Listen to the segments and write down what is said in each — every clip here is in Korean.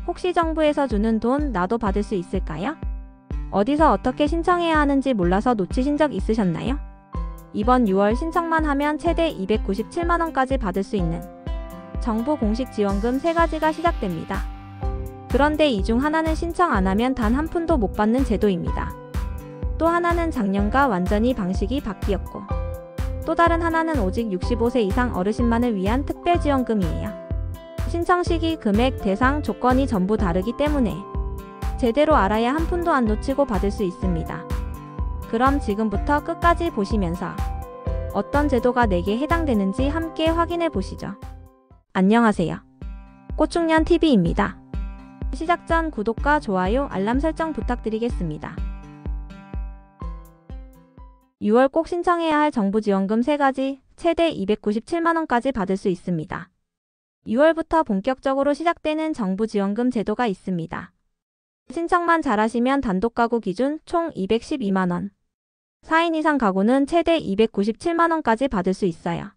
혹시 정부에서 주는 돈 나도 받을 수 있을까요? 어디서 어떻게 신청해야 하는지 몰라서 놓치신 적 있으셨나요? 이번 6월 신청만 하면 최대 297만원까지 받을 수 있는 정부 공식 지원금 3가지가 시작됩니다. 그런데 이 중 하나는 신청 안 하면 단 한 푼도 못 받는 제도입니다. 또 하나는 작년과 완전히 방식이 바뀌었고, 또 다른 하나는 오직 65세 이상 어르신만을 위한 특별지원금이에요. 신청 시기, 금액, 대상, 조건이 전부 다르기 때문에 제대로 알아야 한 푼도 안 놓치고 받을 수 있습니다. 그럼 지금부터 끝까지 보시면서 어떤 제도가 내게 해당되는지 함께 확인해 보시죠. 안녕하세요. 꽃중년TV입니다. 시작 전 구독과 좋아요, 알람 설정 부탁드리겠습니다. 6월 꼭 신청해야 할 정부 지원금 3가지, 최대 297만원까지 받을 수 있습니다. 6월부터 본격적으로 시작되는 정부 지원금 제도가 있습니다. 신청만 잘하시면 단독 가구 기준 총 212만원, 4인 이상 가구는 최대 297만원까지 받을 수 있어요.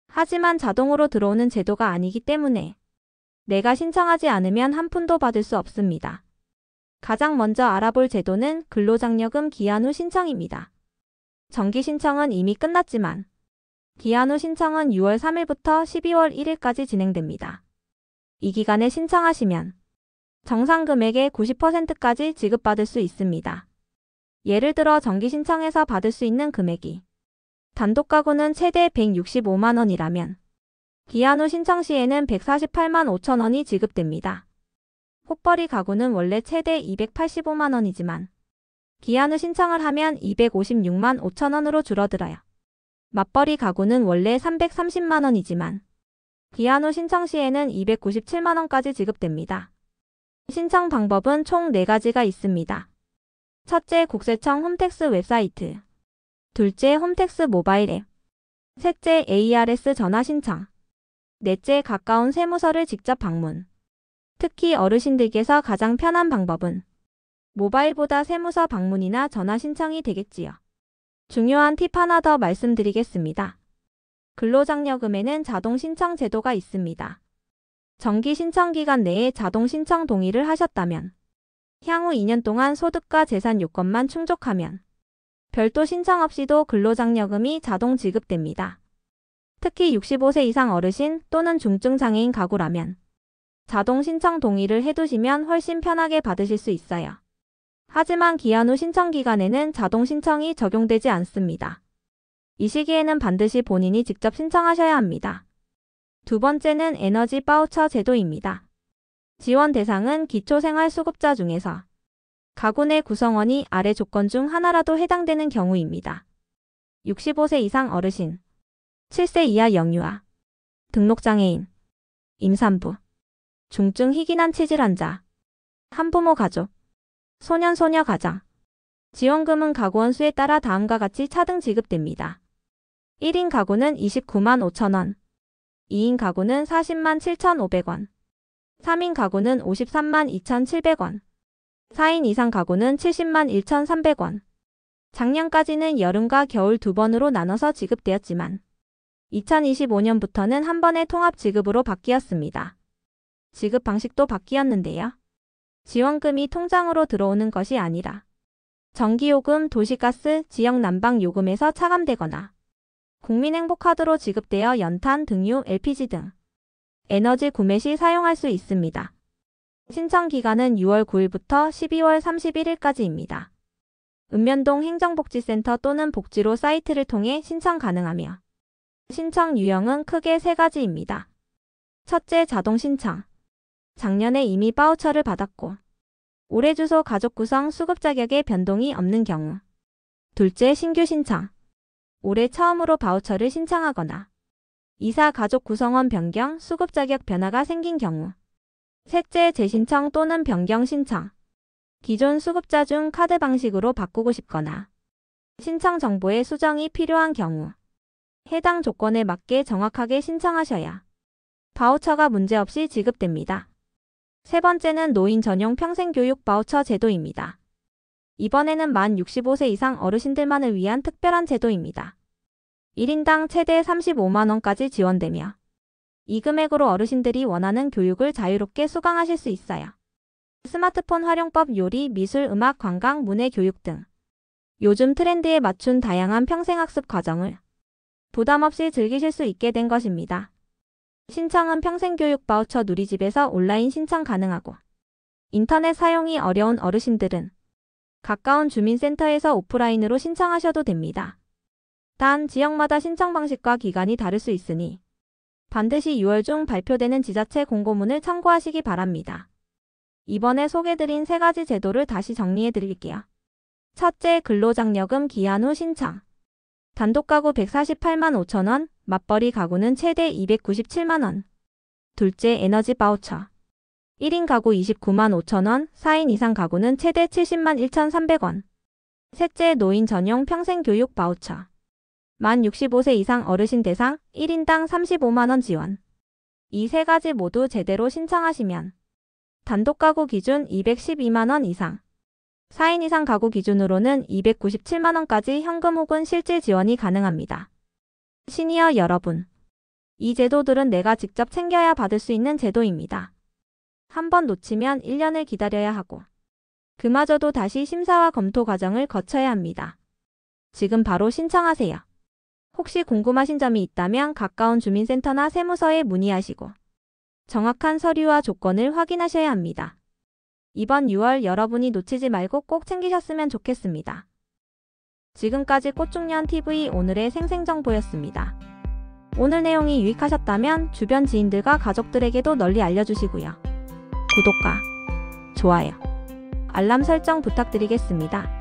하지만 자동으로 들어오는 제도가 아니기 때문에 내가 신청하지 않으면 한 푼도 받을 수 없습니다. 가장 먼저 알아볼 제도는 근로장려금 기한 후 신청입니다. 정기 신청은 이미 끝났지만 기한 후 신청은 6월 3일부터 12월 1일까지 진행됩니다. 이 기간에 신청하시면 정상 금액의 90%까지 지급받을 수 있습니다. 예를 들어 정기 신청해서 받을 수 있는 금액이 단독 가구는 최대 165만원이라면 기한 후 신청 시에는 148만 5천원이 지급됩니다. 혹벌이 가구는 원래 최대 285만원이지만 기한 후 신청을 하면 256만 5천원으로 줄어들어요. 맞벌이 가구는 원래 330만원이지만 기한 후 신청 시에는 297만원까지 지급됩니다. 신청 방법은 총 4가지가 있습니다. 첫째, 국세청 홈택스 웹사이트. 둘째, 홈택스 모바일 앱. 셋째, ARS 전화 신청. 넷째, 가까운 세무서를 직접 방문. 특히 어르신들께서 가장 편한 방법은 모바일보다 세무서 방문이나 전화 신청이 되겠지요. 중요한 팁 하나 더 말씀드리겠습니다. 근로장려금에는 자동 신청 제도가 있습니다. 정기 신청 기간 내에 자동 신청 동의를 하셨다면 향후 2년 동안 소득과 재산 요건만 충족하면 별도 신청 없이도 근로장려금이 자동 지급됩니다. 특히 65세 이상 어르신 또는 중증장애인 가구라면 자동 신청 동의를 해두시면 훨씬 편하게 받으실 수 있어요. 하지만 기한 후 신청 기간에는 자동 신청이 적용되지 않습니다. 이 시기에는 반드시 본인이 직접 신청하셔야 합니다. 두 번째는 에너지 바우처 제도입니다. 지원 대상은 기초생활수급자 중에서 가구 내 구성원이 아래 조건 중 하나라도 해당되는 경우입니다. 65세 이상 어르신, 7세 이하 영유아, 등록장애인, 임산부, 중증 희귀난 치질 환자, 한부모 가족, 소년 소녀 가정. 지원금은 가구원 수에 따라 다음과 같이 차등 지급됩니다. 1인 가구는 29만 5천원, 2인 가구는 40만 7,500원, 3인 가구는 53만 2,700원, 4인 이상 가구는 70만 1,300원. 작년까지는 여름과 겨울 두 번으로 나눠서 지급되었지만 2025년부터는 한 번의 통합 지급으로 바뀌었습니다. 지급 방식도 바뀌었는데요. 지원금이 통장으로 들어오는 것이 아니라 전기요금, 도시가스, 지역 난방 요금에서 차감되거나 국민행복카드로 지급되어 연탄, 등유, LPG 등 에너지 구매 시 사용할 수 있습니다. 신청 기간은 6월 9일부터 12월 31일까지입니다. 읍면동 행정복지센터 또는 복지로 사이트를 통해 신청 가능하며 신청 유형은 크게 3가지입니다. 첫째, 자동 신청. 작년에 이미 바우처를 받았고 올해 주소, 가족 구성, 수급 자격에 변동이 없는 경우. 둘째, 신규 신청. 올해 처음으로 바우처를 신청하거나 이사, 가족 구성원 변경, 수급 자격 변화가 생긴 경우. 셋째, 재신청 또는 변경 신청. 기존 수급자 중 카드 방식으로 바꾸고 싶거나 신청 정보의 수정이 필요한 경우. 해당 조건에 맞게 정확하게 신청하셔야 바우처가 문제없이 지급됩니다. 세 번째는 노인 전용 평생교육 바우처 제도입니다. 이번에는 만 65세 이상 어르신들만을 위한 특별한 제도입니다. 1인당 최대 35만원까지 지원되며 이 금액으로 어르신들이 원하는 교육을 자유롭게 수강하실 수 있어요. 스마트폰 활용법, 요리, 미술, 음악, 관광, 문해, 교육 등 요즘 트렌드에 맞춘 다양한 평생학습 과정을 부담 없이 즐기실 수 있게 된 것입니다. 신청은 평생교육 바우처 누리집에서 온라인 신청 가능하고, 인터넷 사용이 어려운 어르신들은 가까운 주민센터에서 오프라인으로 신청하셔도 됩니다. 단 지역마다 신청 방식과 기간이 다를 수 있으니 반드시 6월 중 발표되는 지자체 공고문을 참고하시기 바랍니다. 이번에 소개드린 3가지 제도를 다시 정리해 드릴게요. 첫째, 근로장려금 기한 후 신청. 단독가구 148만 5천 원, 맞벌이 가구는 최대 297만 원. 둘째, 에너지 바우처. 1인 가구 29만 5천 원, 4인 이상 가구는 최대 70만 1,300원. 셋째, 노인 전용 평생교육 바우처. 만 65세 이상 어르신 대상 1인당 35만 원 지원. 이 3가지 모두 제대로 신청하시면 단독가구 기준 212만 원 이상, 4인 이상 가구 기준으로는 297만 원까지 현금 혹은 실질 지원이 가능합니다. 시니어 여러분, 이 제도들은 내가 직접 챙겨야 받을 수 있는 제도입니다. 한번 놓치면 1년을 기다려야 하고, 그마저도 다시 심사와 검토 과정을 거쳐야 합니다. 지금 바로 신청하세요. 혹시 궁금하신 점이 있다면 가까운 주민센터나 세무서에 문의하시고 정확한 서류와 조건을 확인하셔야 합니다. 이번 6월 여러분이 놓치지 말고 꼭 챙기셨으면 좋겠습니다. 지금까지 꽃중년TV 오늘의 생생정보였습니다. 오늘 내용이 유익하셨다면 주변 지인들과 가족들에게도 널리 알려주시고요. 구독과 좋아요, 알람 설정 부탁드리겠습니다.